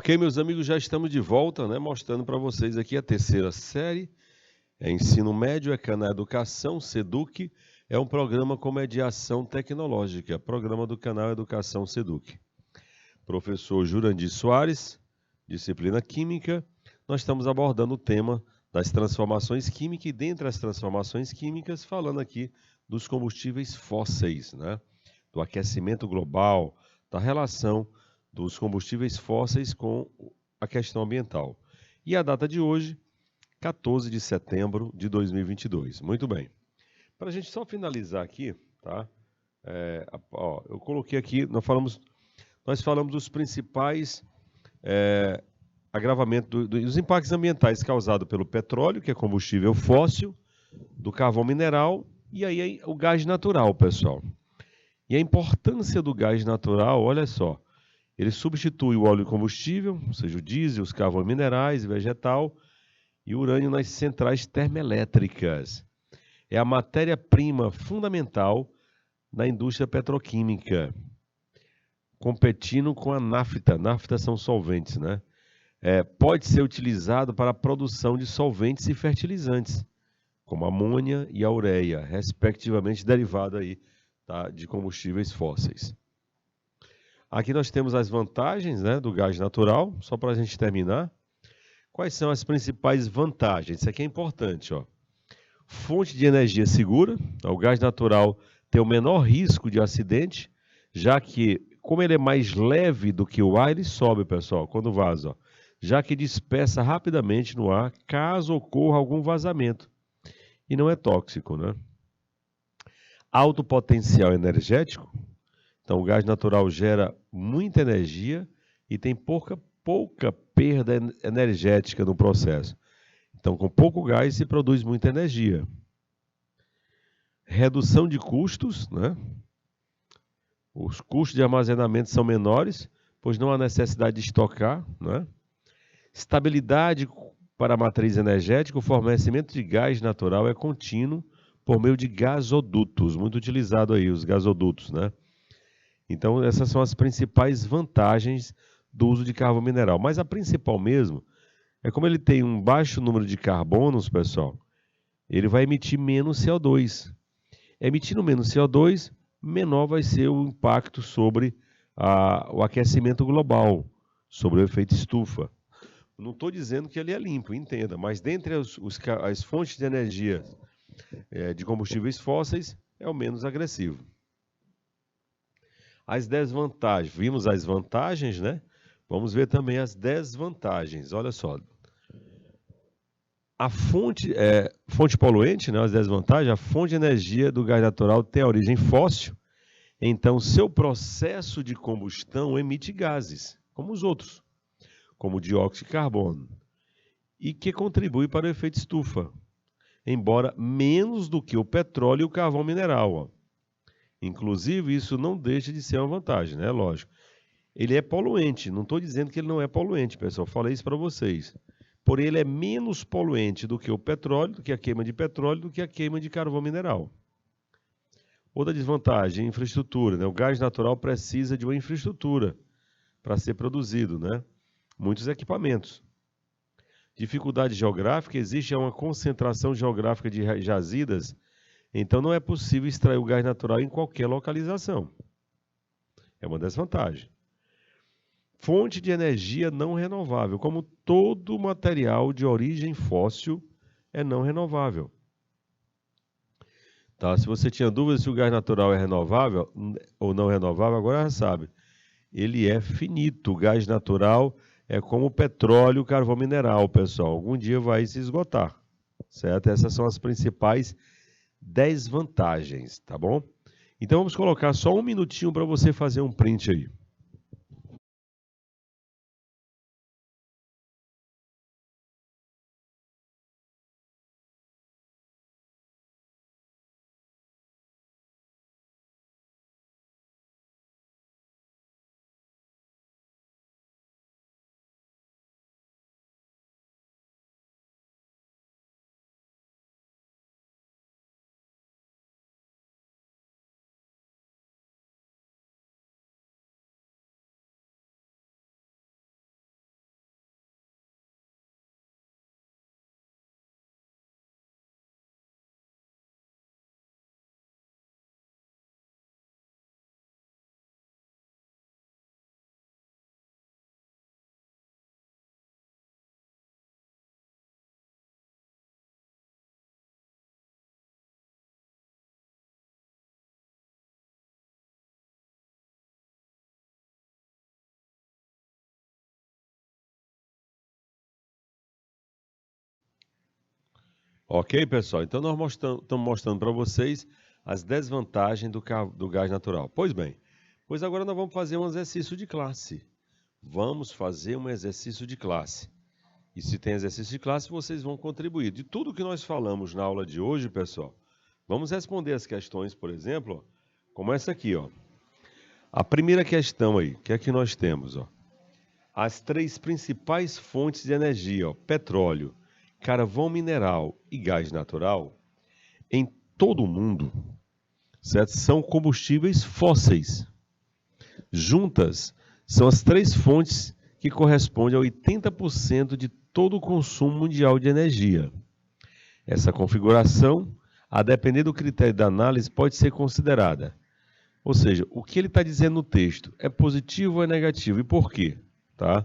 Ok, meus amigos, já estamos de volta, né? Mostrando para vocês aqui a terceira série. É Ensino Médio, é Canal Educação, SEDUC. É um programa com mediação tecnológica, programa do canal Educação SEDUC. Professor Jurandir Soares, disciplina Química. Nós estamos abordando o tema das transformações químicas e dentre as transformações químicas, falando aqui dos combustíveis fósseis, né? Do aquecimento global, da relação dos combustíveis fósseis com a questão ambiental. E a data de hoje, 14 de setembro de 2022. Muito bem. Para a gente só finalizar aqui, tá? Eu coloquei aqui, nós falamos dos principais agravamentos dos impactos ambientais causados pelo petróleo, que é combustível fóssil, do carvão mineral e aí o gás natural, pessoal. E a importância do gás natural, olha só, ele substitui o óleo combustível, ou seja, o diesel, os carvões minerais, vegetal e urânio nas centrais termoelétricas. É a matéria-prima fundamental na indústria petroquímica, competindo com a nafta. Nafta são solventes, né? Pode ser utilizado para a produção de solventes e fertilizantes, como a amônia e a ureia, respectivamente derivado aí, tá, de combustíveis fósseis. Aqui nós temos as vantagens, né, do gás natural, só para a gente terminar. Quais são as principais vantagens? Isso aqui é importante, ó. Fonte de energia segura, o gás natural tem o menor risco de acidente, já que, como ele é mais leve do que o ar, ele sobe, pessoal, quando vaza, ó, já que dispersa rapidamente no ar, caso ocorra algum vazamento. E não é tóxico, né? Alto potencial energético. Então, o gás natural gera muita energia e tem pouca perda energética no processo. Então, com pouco gás se produz muita energia. Redução de custos, né? Os custos de armazenamento são menores, pois não há necessidade de estocar, né? Estabilidade para a matriz energética, o fornecimento de gás natural é contínuo por meio de gasodutos, muito utilizado aí, os gasodutos, né? Então, essas são as principais vantagens do uso de carvão mineral. Mas a principal mesmo é como ele tem um baixo número de carbonos, pessoal, ele vai emitir menos CO2. Emitindo menos CO2, menor vai ser o impacto sobre o aquecimento global, sobre o efeito estufa. Não estou dizendo que ele é limpo, entenda, mas dentre as fontes de energia de combustíveis fósseis, é o menos agressivo. As desvantagens, vimos as vantagens, né? Vamos ver também as desvantagens. Olha só. A fonte poluente, né, as desvantagens, a fonte de energia do gás natural tem a origem fóssil, então seu processo de combustão emite gases, como os outros, como o dióxido de carbono, e que contribui para o efeito estufa, embora menos do que o petróleo e o carvão mineral, ó. Inclusive, isso não deixa de ser uma vantagem, né? Lógico. Ele é poluente, não estou dizendo que ele não é poluente, pessoal, falei isso para vocês. Porém, ele é menos poluente do que o petróleo, do que a queima de petróleo, do que a queima de carvão mineral. Outra desvantagem, infraestrutura, né? O gás natural precisa de uma infraestrutura para ser produzido, né? Muitos equipamentos. Dificuldade geográfica, existe uma concentração geográfica de jazidas, então não é possível extrair o gás natural em qualquer localização. É uma desvantagem. Fonte de energia não renovável, como todo material de origem fóssil é não renovável. Tá? Se você tinha dúvida se o gás natural é renovável ou não renovável, agora já sabe. Ele é finito. O gás natural é como o petróleo e o carvão mineral, pessoal. Algum dia vai se esgotar, certo? Essas são as principais desvantagens, tá bom? Então vamos colocar só um minutinho para você fazer um print aí. Ok, pessoal? Então nós estamos mostrando para vocês as desvantagens do gás natural. Pois bem, pois agora nós vamos fazer um exercício de classe. Vamos fazer um exercício de classe. E se tem exercício de classe, vocês vão contribuir. De tudo que nós falamos na aula de hoje, pessoal, vamos responder as questões, por exemplo, como essa aqui, ó. A primeira questão aí, o que é que nós temos, ó? As três principais fontes de energia, ó, petróleo, carvão mineral e gás natural, em todo o mundo, certo? São combustíveis fósseis. Juntas, são as três fontes que correspondem a 80% de todo o consumo mundial de energia. Essa configuração, a depender do critério da análise, pode ser considerada. Ou seja, o que ele está dizendo no texto é positivo ou é negativo e por quê? Tá?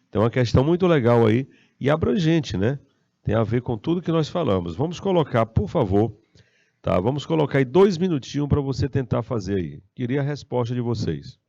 Então é uma questão muito legal aí e abrangente, né? Tem a ver com tudo que nós falamos. Vamos colocar, por favor, tá? Vamos colocar aí 2 minutinhos para você tentar fazer aí. Queria a resposta de vocês.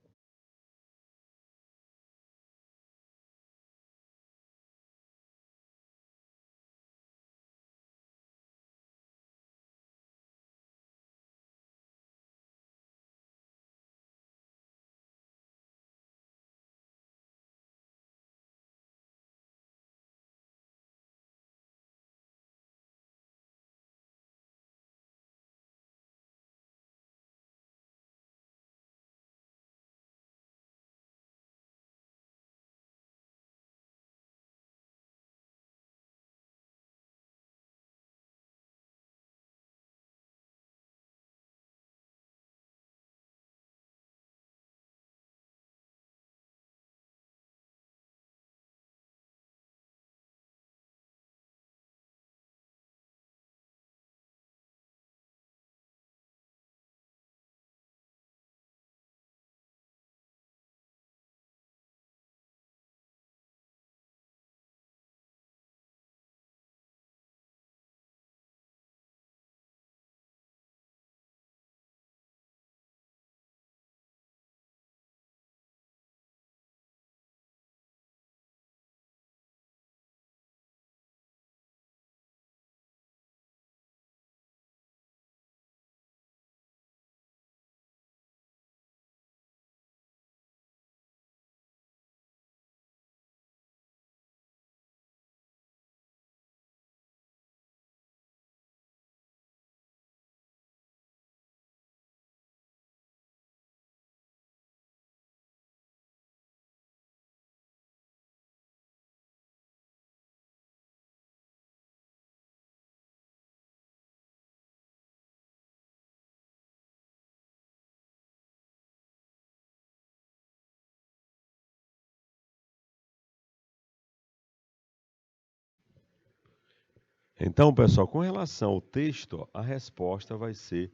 Então, pessoal, com relação ao texto, ó, a resposta vai ser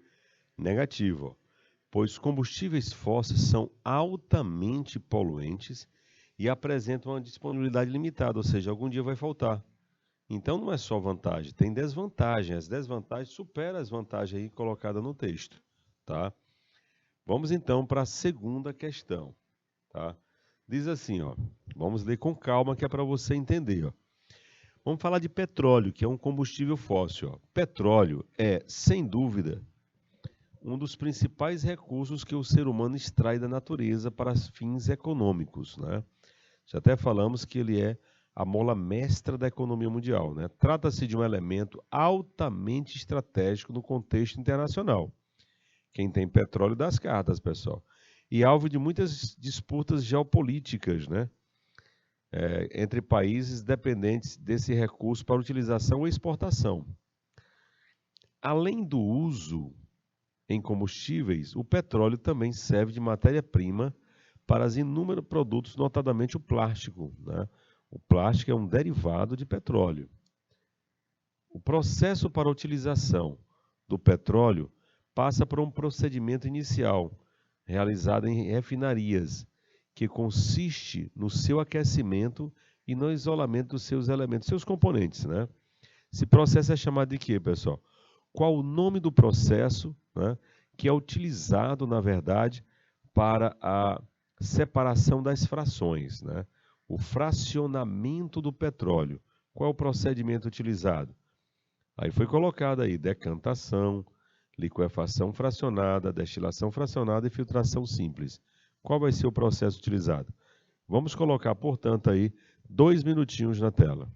negativa, ó, pois combustíveis fósseis são altamente poluentes e apresentam uma disponibilidade limitada, ou seja, algum dia vai faltar. Então não é só vantagem, tem desvantagem. As desvantagens superam as vantagens aí colocadas no texto, tá? Vamos então para a segunda questão, tá? Diz assim, ó, vamos ler com calma que é para você entender, ó. Vamos falar de petróleo, que é um combustível fóssil, ó. Petróleo é, sem dúvida, um dos principais recursos que o ser humano extrai da natureza para fins econômicos, né? Já até falamos que ele é a mola mestra da economia mundial, né? Trata-se de um elemento altamente estratégico no contexto internacional. Quem tem petróleo dá as cartas, pessoal. E alvo de muitas disputas geopolíticas, né? Entre países dependentes desse recurso para utilização ou exportação. Além do uso em combustíveis, o petróleo também serve de matéria-prima para os inúmeros produtos, notadamente o plástico, né? O plástico é um derivado de petróleo. O processo para a utilização do petróleo passa por um procedimento inicial, realizado em refinarias, que consiste no seu aquecimento e no isolamento dos seus elementos, seus componentes, né? Esse processo é chamado de quê, pessoal? Qual o nome do processo, né, que é utilizado, na verdade, para a separação das frações, né? O fracionamento do petróleo. Qual é o procedimento utilizado? Aí foi colocado aí decantação, liquefação fracionada, destilação fracionada e filtração simples. Qual vai ser o processo utilizado? Vamos colocar, portanto, aí 2 minutinhos na tela.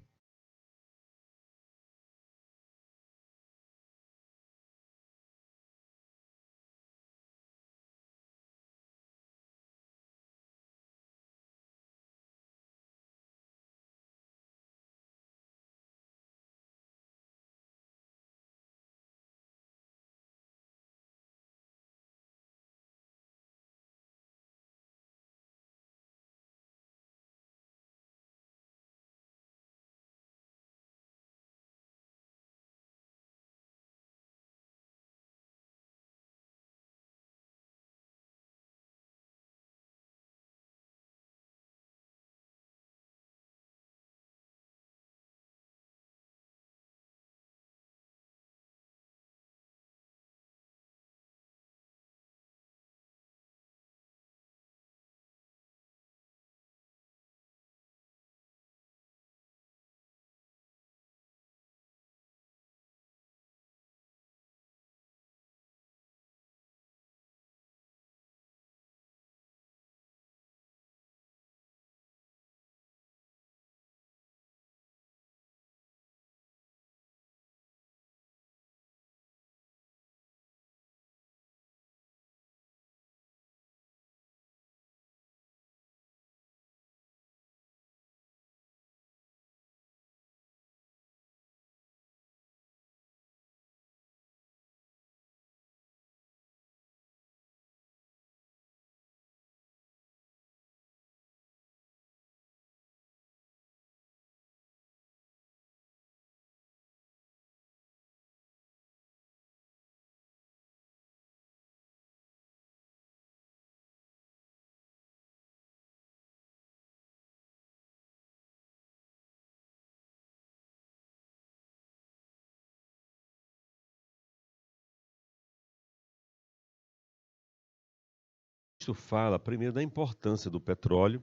Isso fala primeiro da importância do petróleo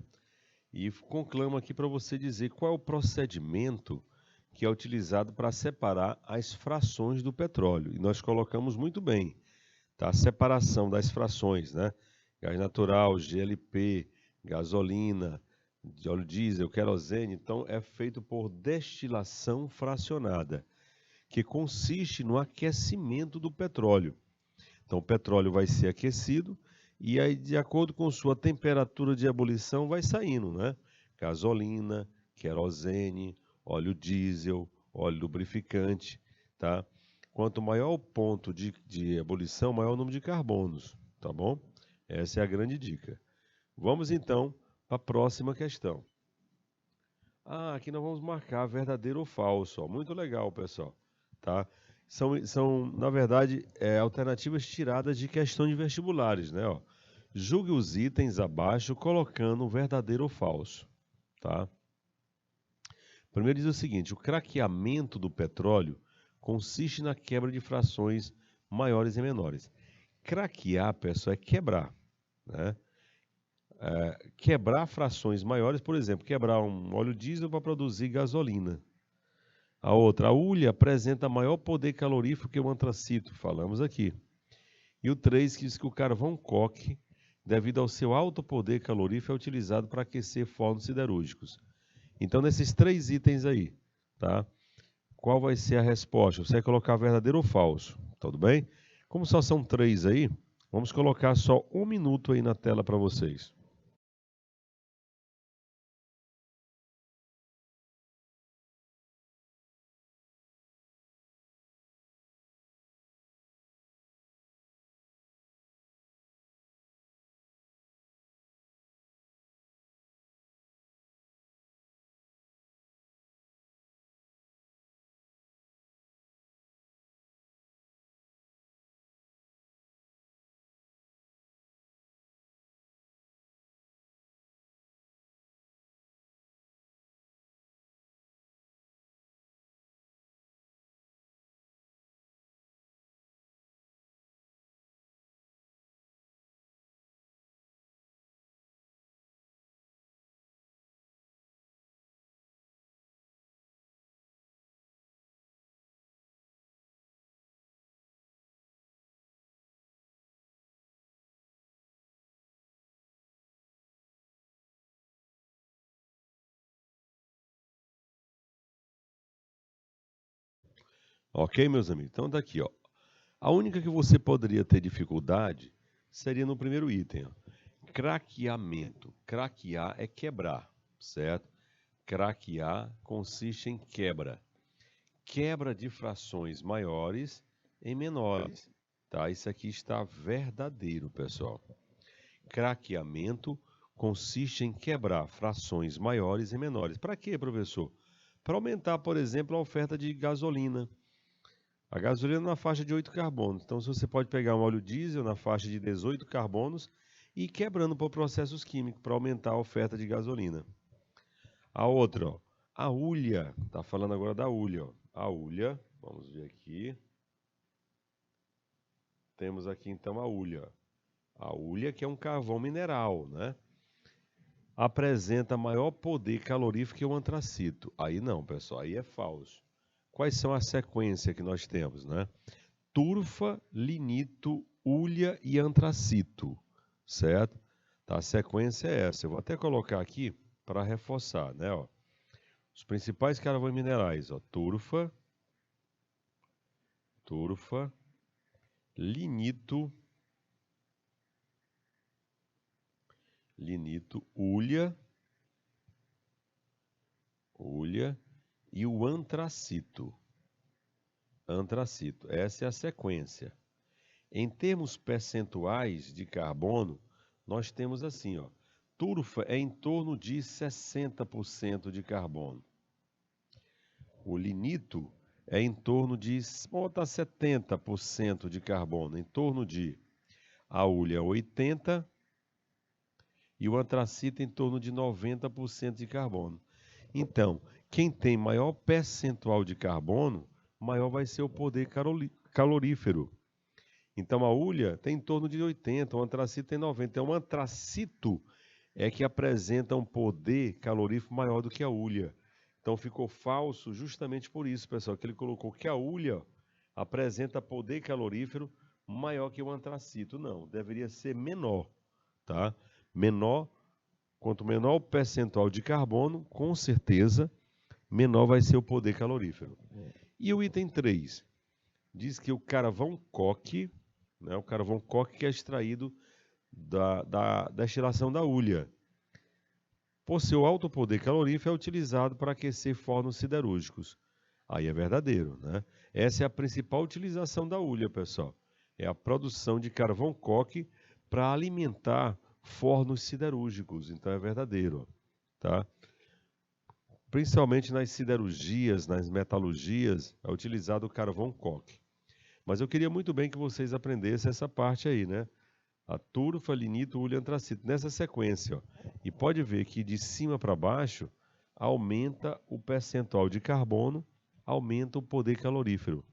e conclama aqui para você dizer qual é o procedimento que é utilizado para separar as frações do petróleo. E nós colocamos muito bem, tá? A separação das frações, né? Gás natural, GLP, gasolina, de óleo diesel, querosene. Então, é feito por destilação fracionada, que consiste no aquecimento do petróleo. Então, o petróleo vai ser aquecido e aí, de acordo com sua temperatura de ebulição, vai saindo, né? Gasolina, querosene, óleo diesel, óleo lubrificante, tá? Quanto maior o ponto de ebulição, maior o número de carbonos, tá bom? Essa é a grande dica. Vamos então para a próxima questão. Ah, aqui nós vamos marcar verdadeiro ou falso. Ó. Muito legal, pessoal. Tá? Na verdade, alternativas tiradas de questão de vestibulares, né? Ó. Julgue os itens abaixo colocando verdadeiro ou falso. Tá? Primeiro diz o seguinte: o craqueamento do petróleo consiste na quebra de frações maiores e menores. Craquear, pessoal, é quebrar, né? Quebrar frações maiores, por exemplo, quebrar um óleo diesel para produzir gasolina. A outra, a hulha apresenta maior poder calorífico que o antracito, falamos aqui. E o 3 que diz que o carvão coque, devido ao seu alto poder calorífico, é utilizado para aquecer fornos siderúrgicos. Então, nesses 3 itens aí, tá? Qual vai ser a resposta? Você vai colocar verdadeiro ou falso, tudo bem? Como só são 3 aí, vamos colocar só 1 minuto aí na tela para vocês. Ok, meus amigos? Então, daqui, ó. A única que você poderia ter dificuldade seria no primeiro item, ó. Craqueamento. Craquear é quebrar, certo? Craquear consiste em quebra. Quebra de frações maiores em menores. Tá? Isso aqui está verdadeiro, pessoal. Craqueamento consiste em quebrar frações maiores em menores. Para quê, professor? Para aumentar, por exemplo, a oferta de gasolina. A gasolina na faixa de 8 carbonos. Então, você pode pegar um óleo diesel na faixa de 18 carbonos e ir quebrando por processos químicos para aumentar a oferta de gasolina. A outra, ó, a hulha. Está falando agora da hulha. Ó. A hulha, vamos ver aqui. Temos aqui então a hulha. A hulha que é um carvão mineral, né? Apresenta maior poder calorífico que o antracito. Aí não, pessoal, aí é falso. Quais são as sequências que nós temos, né? Turfa, linito, hulha e antracito, certo? Tá, a sequência é essa. Eu vou até colocar aqui para reforçar, né? Ó. Os principais carvões minerais, ó, turfa, linito, hulha e o antracito. Essa é a sequência. Em termos percentuais de carbono, nós temos assim, ó, turfa é em torno de 60% de carbono. O linito é em torno de 70% de carbono, em torno de a hulha 80% e o antracito em torno de 90% de carbono. Então, quem tem maior percentual de carbono, maior vai ser o poder calorífero. Então, a hulha tem em torno de 80%, o antracito tem 90%. Então, o antracito é que apresenta um poder calorífico maior do que a hulha. Então, ficou falso justamente por isso, pessoal, que ele colocou que a hulha apresenta poder calorífero maior que o antracito. Não, deveria ser menor, tá? Menor, quanto menor o percentual de carbono, com certeza, menor vai ser o poder calorífero. E o item 3 diz que o carvão coque, né, o carvão coque que é extraído da destilação da hulha. Por seu alto poder calorífero, é utilizado para aquecer fornos siderúrgicos. Aí é verdadeiro, né? Essa é a principal utilização da hulha, pessoal. É a produção de carvão coque para alimentar fornos siderúrgicos. Então é verdadeiro, tá? Principalmente nas siderurgias, nas metalurgias, é utilizado o carvão coque. Mas eu queria muito bem que vocês aprendessem essa parte aí, né? A turfa, linito, hulha, antracito, nessa sequência, ó. E pode ver que de cima para baixo aumenta o percentual de carbono, aumenta o poder calorífero.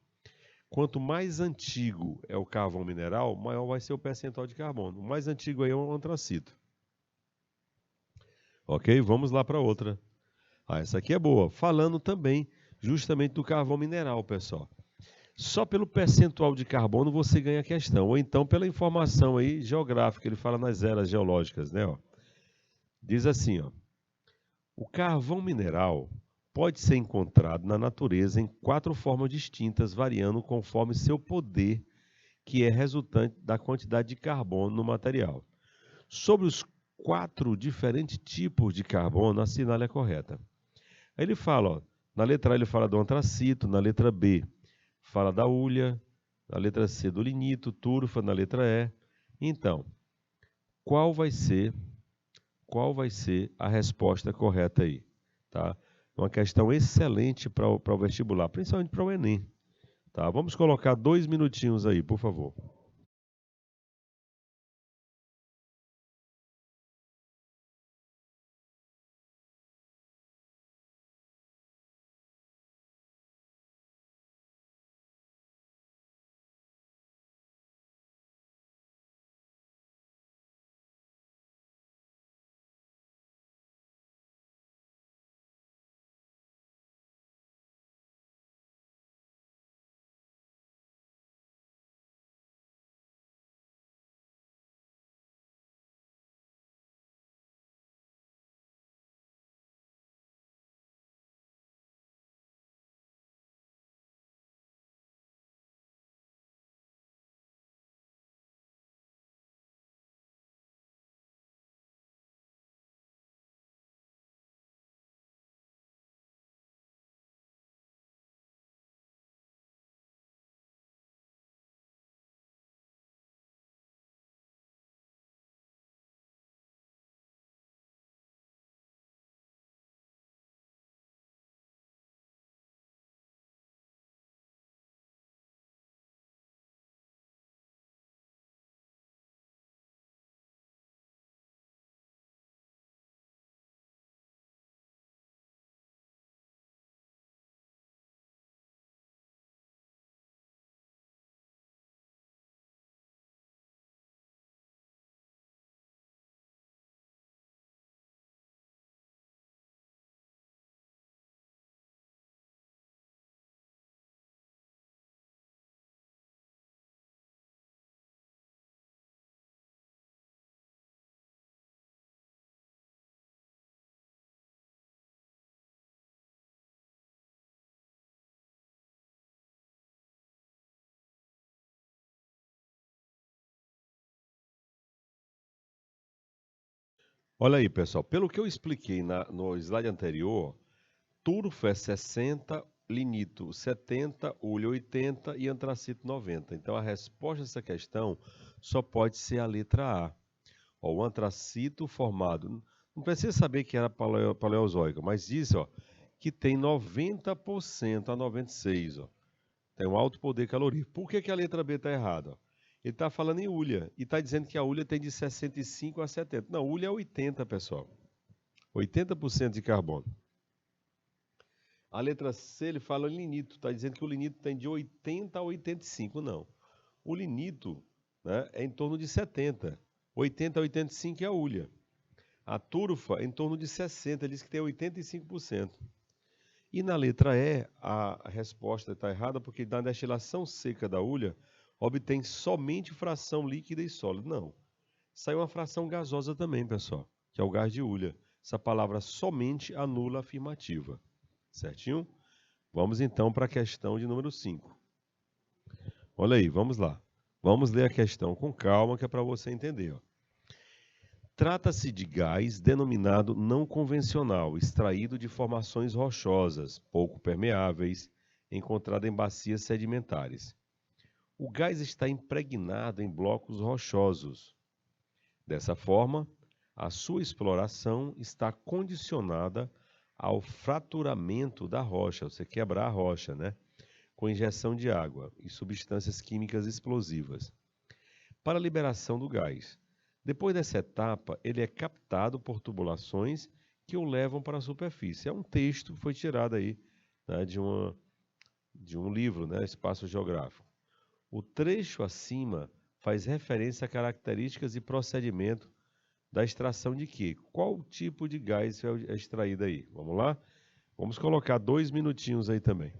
Quanto mais antigo é o carvão mineral, maior vai ser o percentual de carbono. O mais antigo aí é o antracito. Ok? Vamos lá para outra. Ah, essa aqui é boa. Falando também justamente do carvão mineral, pessoal. Só pelo percentual de carbono você ganha a questão, ou então pela informação aí geográfica, ele fala nas eras geológicas, né? Ó. Diz assim, ó, o carvão mineral pode ser encontrado na natureza em 4 formas distintas, variando conforme seu poder, que é resultante da quantidade de carbono no material. Sobre os 4 diferentes tipos de carbono, assinale a correta. Aí ele fala, ó, na letra A ele fala do antracito, na letra B fala da hulha, na letra C do linito, turfa, na letra E. Então, qual vai ser a resposta correta aí? Tá? Uma questão excelente para o vestibular, principalmente para o Enem. Tá? Vamos colocar 2 minutinhos aí, por favor. Olha aí, pessoal, pelo que eu expliquei no slide anterior, turfo é 60, linito 70, ulha 80 e antracito 90. Então a resposta a essa questão só pode ser a letra A. Ó, o antracito formado, não precisa saber que era paleozoico, mas diz ó, que tem 90% a 96%. Ó. Tem um alto poder calorífico. Por que a letra B está errada? Ó? Ele está falando em ulha e está dizendo que a ulha tem de 65 a 70. Não, ulha é 80, pessoal. 80% de carbono. A letra C, ele fala em linito. Está dizendo que o linito tem de 80 a 85. Não. O linito, né, é em torno de 70. 80 a 85 é a ulha. A turfa é em torno de 60. Ele diz que tem 85%. E na letra E, a resposta está errada porque na destilação seca da ulha obtém somente fração líquida e sólida. Não. Sai uma fração gasosa também, pessoal, que é o gás de ulha. Essa palavra somente anula a afirmativa. Certinho? Vamos então para a questão de número 5. Olha aí, vamos lá. Vamos ler a questão com calma, que é para você entender. Ó. Trata-se de gás denominado não convencional, extraído de formações rochosas, pouco permeáveis, encontrado em bacias sedimentares. O gás está impregnado em blocos rochosos. Dessa forma, a sua exploração está condicionada ao fraturamento da rocha, você quebrar a rocha, né? Com injeção de água e substâncias químicas explosivas, para a liberação do gás. Depois dessa etapa, ele é captado por tubulações que o levam para a superfície. É um texto que foi tirado aí, né, de um livro, né, Espaço Geográfico. O trecho acima faz referência a características e procedimento da extração de quê? Qual tipo de gás é extraído aí? Vamos lá? Vamos colocar 2 minutinhos aí também.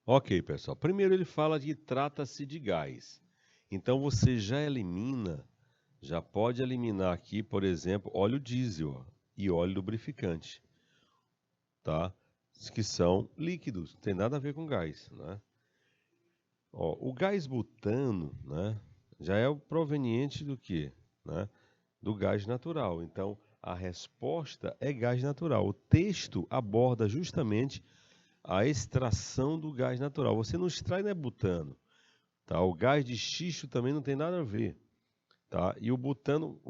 Ok, pessoal. Primeiro ele fala que trata-se de gás. Então você já elimina, já pode eliminar aqui, por exemplo, óleo diesel ó, e óleo lubrificante, tá? Que são líquidos, não tem nada a ver com gás, né? Ó, o gás butano, né, já é o proveniente do quê? Né? Do gás natural. Então, a resposta é gás natural. O texto aborda justamente a extração do gás natural. Você não extrai, né, butano. Tá? O gás de xisto também não tem nada a ver. Tá? E o butano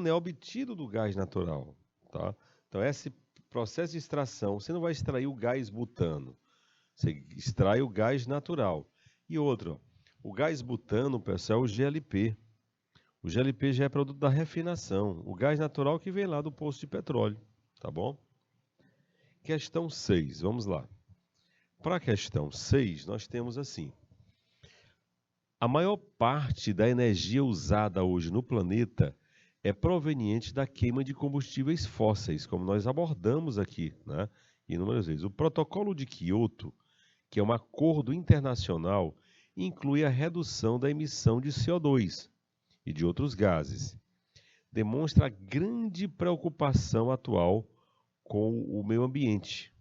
é obtido do gás natural. Tá? Então, esse processo de extração, você não vai extrair o gás butano. Você extrai o gás natural. E outra, ó, o gás butano, pessoal, é o GLP. O GLP já é produto da refinação. O gás natural que vem lá do poço de petróleo, tá bom? Questão 6, vamos lá. Para a questão 6, nós temos assim. A maior parte da energia usada hoje no planeta é proveniente da queima de combustíveis fósseis, como nós abordamos aqui, né? Inúmeras vezes. O Protocolo de Quioto, que é um acordo internacional, inclui a redução da emissão de CO2 e de outros gases. Demonstra a grande preocupação atual com o meio ambiente.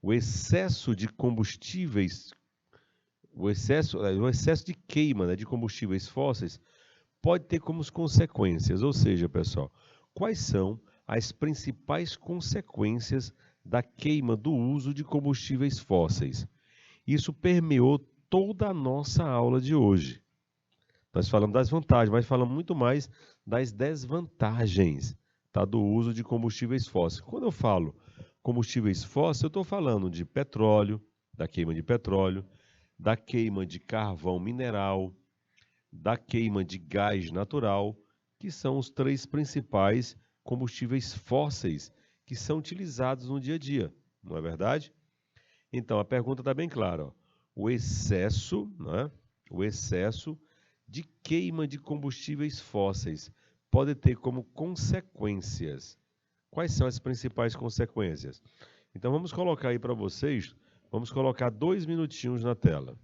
O excesso de combustíveis, o excesso de queima, né, de combustíveis fósseis pode ter como consequências, ou seja, pessoal, quais são as principais consequências da queima do uso de combustíveis fósseis? Isso permeou toda a nossa aula de hoje. Nós falamos das vantagens, mas falamos muito mais das desvantagens, tá, do uso de combustíveis fósseis. Quando eu falo combustíveis fósseis, eu estou falando de petróleo, da queima de petróleo, da queima de carvão mineral, da queima de gás natural, que são os 3 principais combustíveis fósseis que são utilizados no dia a dia, não é verdade? Então, a pergunta está bem clara, ó. O excesso, né? O excesso de queima de combustíveis fósseis pode ter como consequências. Quais são as principais consequências? Então, vamos colocar aí para vocês, vamos colocar 2 minutinhos na tela.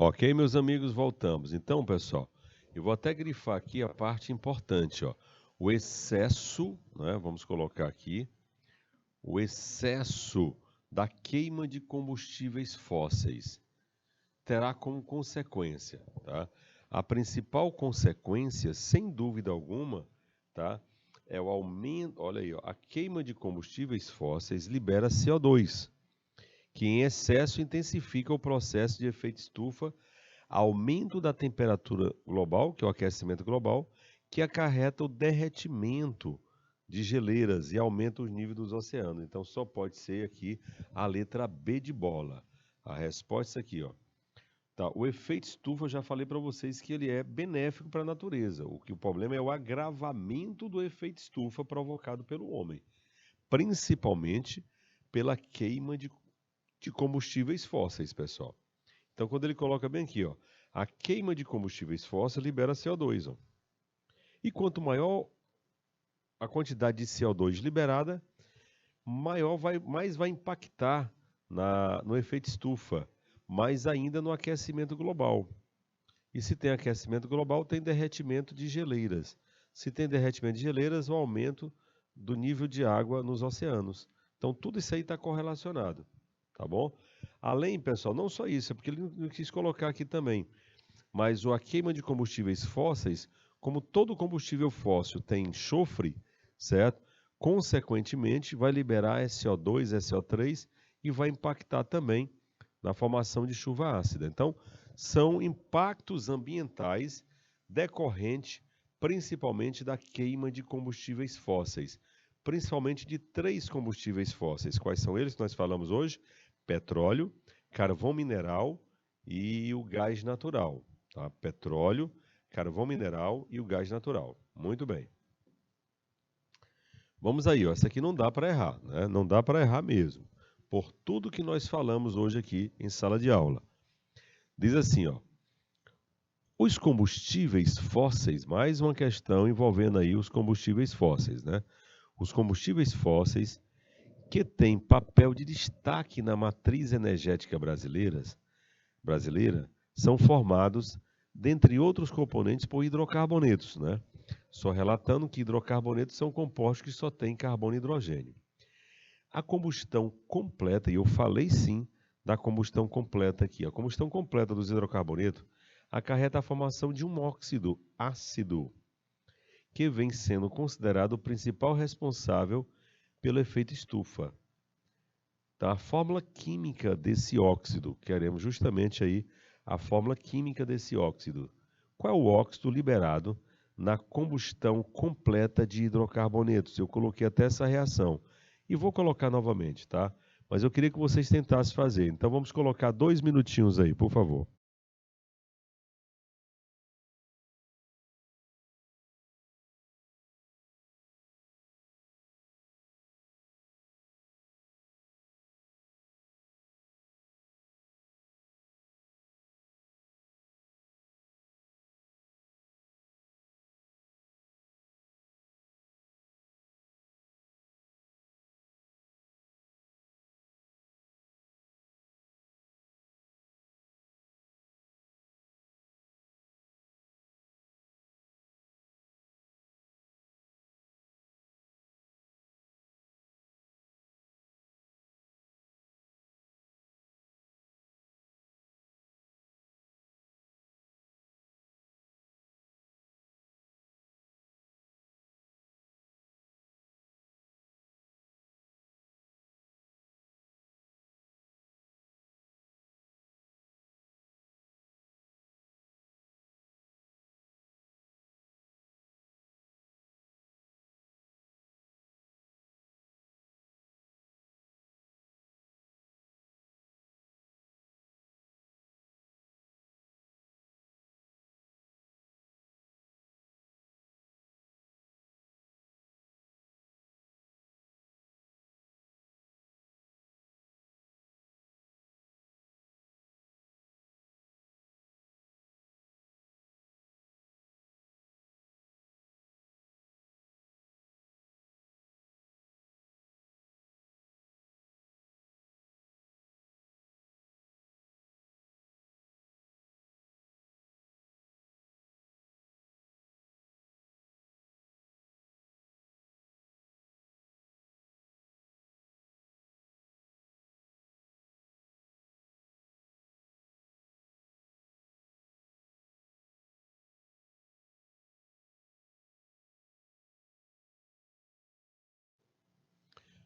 Ok, meus amigos, voltamos. Então, pessoal, eu vou até grifar aqui a parte importante, ó. O excesso, né, vamos colocar aqui, o excesso da queima de combustíveis fósseis terá como consequência, tá? A principal consequência, sem dúvida alguma, tá, é o aumento, olha aí, ó, a queima de combustíveis fósseis libera CO2, que em excesso intensifica o processo de efeito estufa, aumento da temperatura global, que é o aquecimento global, que acarreta o derretimento de geleiras e aumenta o nível dos oceanos. Então só pode ser aqui a letra B de bola. A resposta é aqui, ó. Tá, o efeito estufa, eu já falei para vocês que ele é benéfico para a natureza. O problema é o agravamento do efeito estufa provocado pelo homem, principalmente pela queima de combustíveis fósseis, pessoal. Então, quando ele coloca bem aqui, ó, a queima de combustíveis fósseis libera CO2. Ó. E quanto maior a quantidade de CO2 liberada, mais vai impactar no efeito estufa, mais ainda no aquecimento global. E se tem aquecimento global, tem derretimento de geleiras. Se tem derretimento de geleiras, o aumento do nível de água nos oceanos. Então, tudo isso aí está correlacionado, tá bom? Além, pessoal, não só isso, é porque ele não quis colocar aqui também, mas a queima de combustíveis fósseis, como todo combustível fóssil tem enxofre, certo? Consequentemente, vai liberar SO2, SO3 e vai impactar também na formação de chuva ácida. Então, são impactos ambientais decorrentes principalmente da queima de combustíveis fósseis, principalmente de 3 combustíveis fósseis. Quais são eles que nós falamos hoje? Petróleo, carvão mineral e o gás natural. Tá? Petróleo, carvão mineral e o gás natural. Muito bem. Vamos aí, ó. Essa aqui não dá para errar, né? Não dá para errar mesmo, por tudo que nós falamos hoje aqui em sala de aula. Diz assim, ó. Os combustíveis fósseis, mais uma questão envolvendo aí os combustíveis fósseis, né? Os combustíveis fósseis que têm papel de destaque na matriz energética brasileira são formados, dentre outros componentes, por hidrocarbonetos, né? Só relatando que hidrocarbonetos são compostos que só têm carbono e hidrogênio. A combustão completa, e eu falei sim da combustão completa aqui, a combustão completa dos hidrocarbonetos acarreta a formação de um óxido ácido, que vem sendo considerado o principal responsável pelo efeito estufa. Tá? A fórmula química desse óxido, queremos justamente aí a fórmula química desse óxido. Qual é o óxido liberado na combustão completa de hidrocarbonetos? Eu coloquei até essa reação e vou colocar novamente, tá? Mas eu queria que vocês tentassem fazer. Então vamos colocar 2 minutinhos aí, por favor.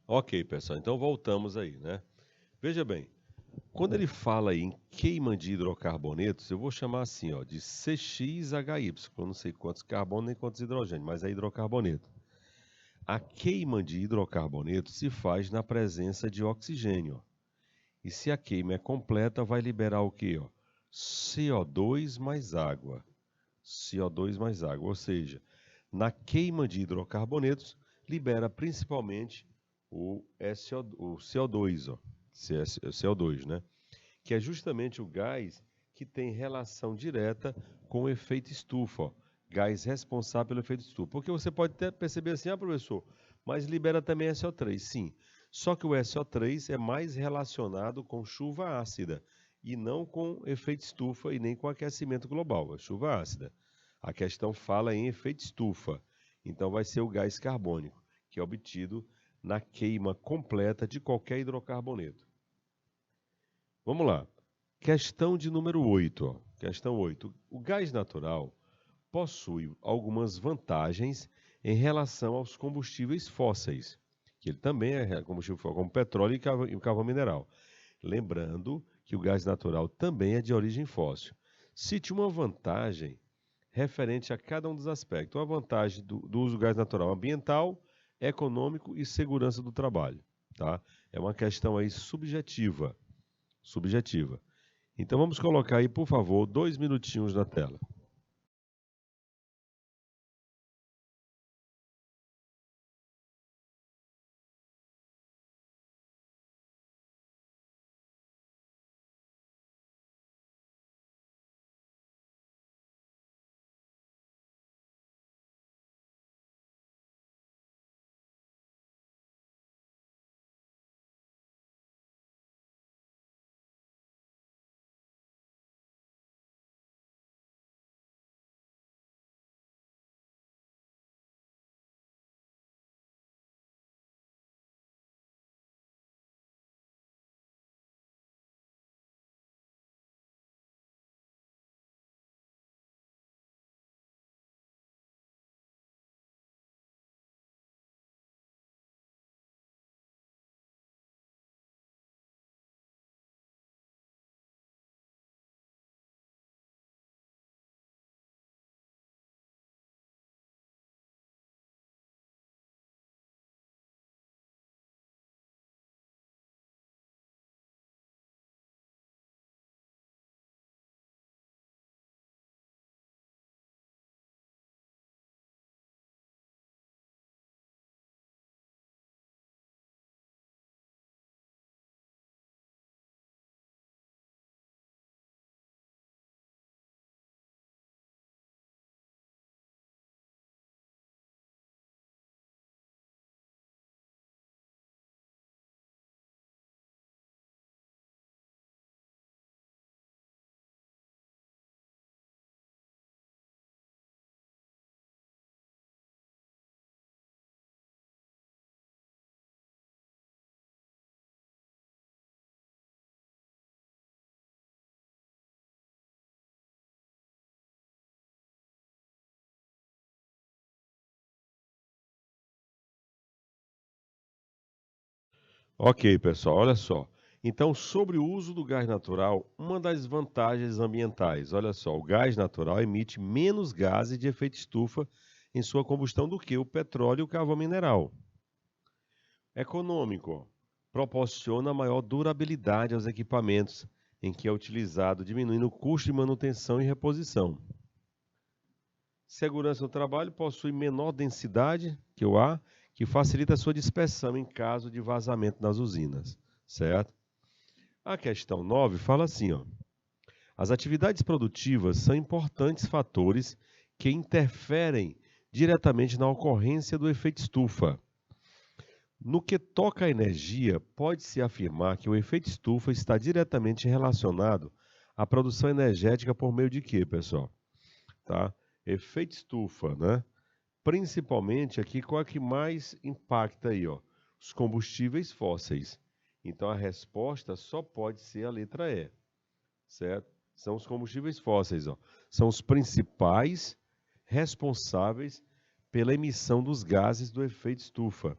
Ok, pessoal, então voltamos aí, né? Veja bem, quando ele fala aí em queima de hidrocarbonetos, eu vou chamar assim, ó, de CXHY, eu não sei quantos carbono nem quantos hidrogênio, mas é hidrocarboneto. A queima de hidrocarbonetos se faz na presença de oxigênio. E se a queima é completa, vai liberar o quê? CO2 mais água. CO2 mais água, ou seja, na queima de hidrocarbonetos, libera principalmente o CO2, CO2, né? Que é justamente o gás que tem relação direta com o efeito estufa, gás responsável pelo efeito estufa. Porque você pode até perceber assim, professor, mas libera também SO3, sim. Só que o SO3 é mais relacionado com chuva ácida e não com efeito estufa e nem com aquecimento global, a chuva ácida. A questão fala em efeito estufa, então vai ser o gás carbônico, que é obtido na queima completa de qualquer hidrocarboneto. Vamos lá. Questão de número 8. Questão 8. O gás natural possui algumas vantagens em relação aos combustíveis fósseis, que ele também é combustível fóssil, como petróleo e carvão mineral. Lembrando que o gás natural também é de origem fóssil. Cite uma vantagem referente a cada um dos aspectos. A vantagem do uso do gás natural: ambiental, econômico e segurança do trabalho. Tá? É uma questão aí subjetiva. Então vamos colocar aí, por favor, 2 minutinhos na tela. Ok, pessoal, olha só. Então, sobre o uso do gás natural, uma das vantagens ambientais, olha só, o gás natural emite menos gases de efeito estufa em sua combustão do que o petróleo e o carvão mineral. Econômico, proporciona maior durabilidade aos equipamentos em que é utilizado, diminuindo o custo de manutenção e reposição. Segurança no trabalho, possui menor densidade que o ar, que facilita a sua dispersão em caso de vazamento nas usinas, certo? A questão 9 fala assim, ó: as atividades produtivas são importantes fatores que interferem diretamente na ocorrência do efeito estufa. No que toca à energia, pode-se afirmar que o efeito estufa está diretamente relacionado à produção energética por meio de quê, pessoal? Tá? Efeito estufa, né? Principalmente aqui, qual é que mais impacta aí, ó? Os combustíveis fósseis. Então a resposta só pode ser a letra E, certo? São os combustíveis fósseis, ó. São os principais responsáveis pela emissão dos gases do efeito estufa.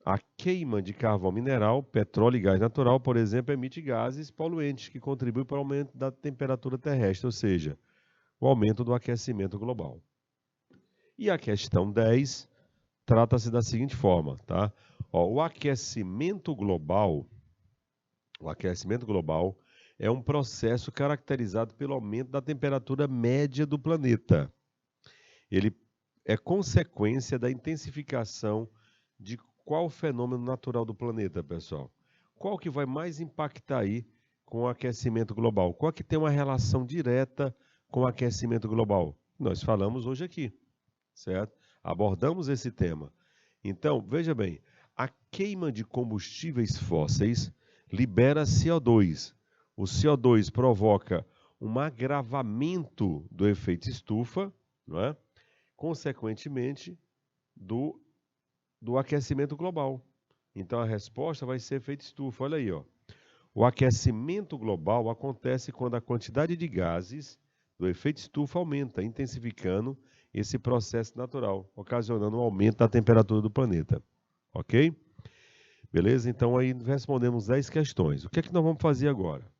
A queima de carvão mineral, petróleo e gás natural, por exemplo, emite gases poluentes que contribuem para o aumento da temperatura terrestre, ou seja, o aumento do aquecimento global. E a questão 10 trata-se da seguinte forma, tá? Ó, o aquecimento global é um processo caracterizado pelo aumento da temperatura média do planeta. Ele é consequência da intensificação de qual fenômeno natural do planeta, pessoal? Qual que vai mais impactar aí com o aquecimento global? Qual que tem uma relação direta com o aquecimento global? Nós falamos hoje aqui, certo? Abordamos esse tema. Então, veja bem, a queima de combustíveis fósseis libera CO2. O CO2 provoca um agravamento do efeito estufa, não é? Consequentemente, do aquecimento global. Então, a resposta vai ser efeito estufa. Olha aí, ó. O aquecimento global acontece quando a quantidade de gases do efeito estufa aumenta, intensificando esse processo natural, ocasionando um aumento da temperatura do planeta. Ok? Beleza? Então, aí respondemos 10 questões. O que é que nós vamos fazer agora?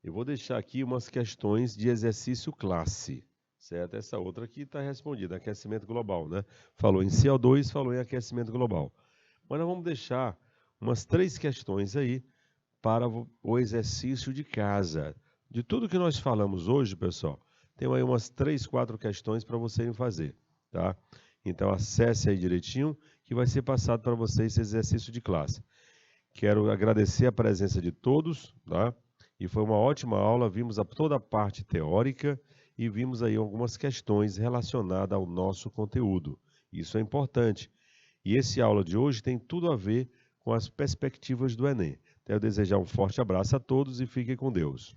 Eu vou deixar aqui umas questões de exercício classe. Certo? Essa outra aqui está respondida, aquecimento global, né? Falou em CO2, falou em aquecimento global. Mas nós vamos deixar umas 3 questões aí para o exercício de casa. De tudo que nós falamos hoje, pessoal, tem aí umas 3, 4 questões para vocês fazer, tá? Então acesse aí direitinho que vai ser passado para vocês esse exercício de classe. Quero agradecer a presença de todos, tá? E foi uma ótima aula, vimos toda a parte teórica e vimos aí algumas questões relacionadas ao nosso conteúdo. Isso é importante. E esse aula de hoje tem tudo a ver com as perspectivas do Enem. Quero desejar um forte abraço a todos e fiquem com Deus.